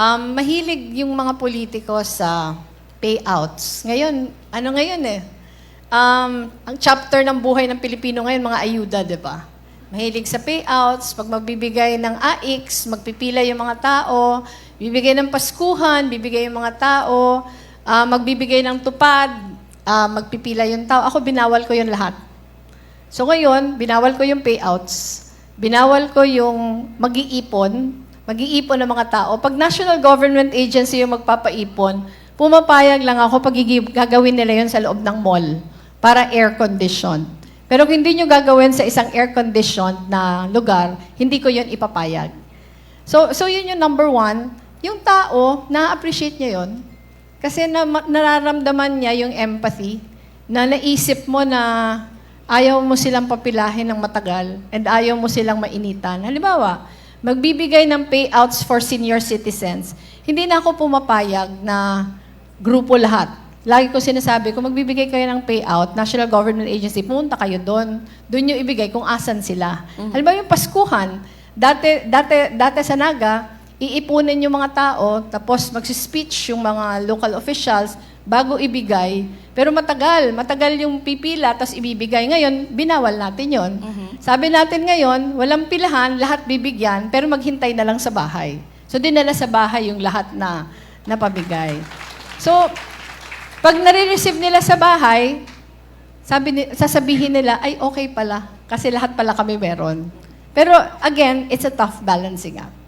Mahilig yung mga politiko sa payouts. Ngayon, ano ngayon eh? Ang chapter ng buhay ng Pilipino ngayon, mga ayuda, di ba? Mahilig sa payouts, pag magbibigay ng AIX, magpipila yung mga tao, bibigay ng paskuhan, bibigay yung mga tao, magbibigay ng tupad, magpipila yung tao. Ako, binawal ko yun lahat. So ngayon, binawal ko yung payouts, binawal ko yung mag-iipon ng mga tao. Pag national government agency yung magpapaipon, pumapayag lang ako pag gagawin nila yun sa loob ng mall para air-conditioned. Pero kung hindi nyo gagawin sa isang air-conditioned na lugar, hindi ko yun ipapayag. So yun yung number one. Yung tao, na-appreciate niya yun. Kasi nararamdaman niya yung empathy, na naisip mo na ayaw mo silang papilahin ng matagal and ayaw mo silang mainitan. Halimbawa, magbibigay ng payouts for senior citizens. Hindi na ako pumapayag na grupo lahat. Lagi ko sinasabi, kung magbibigay kayo ng payout, National Government Agency, pumunta kayo doon. Doon nyo ibigay kung asan sila. Halimbawa yung Paskuhan, dati sa Naga, iipunin yung mga tao, tapos magsispeech yung mga local officials bago ibigay. Pero matagal yung pipila, tapos ibibigay. Ngayon, binawal natin yon. Sabi natin ngayon, walang pilahan, lahat bibigyan, pero maghintay na lang sa bahay. So, dinala sa bahay yung lahat na napabigay. So, pag nare-receive nila sa bahay, sasabihin nila, ay okay pala, kasi lahat pala kami meron. Pero again, it's a tough balancing act.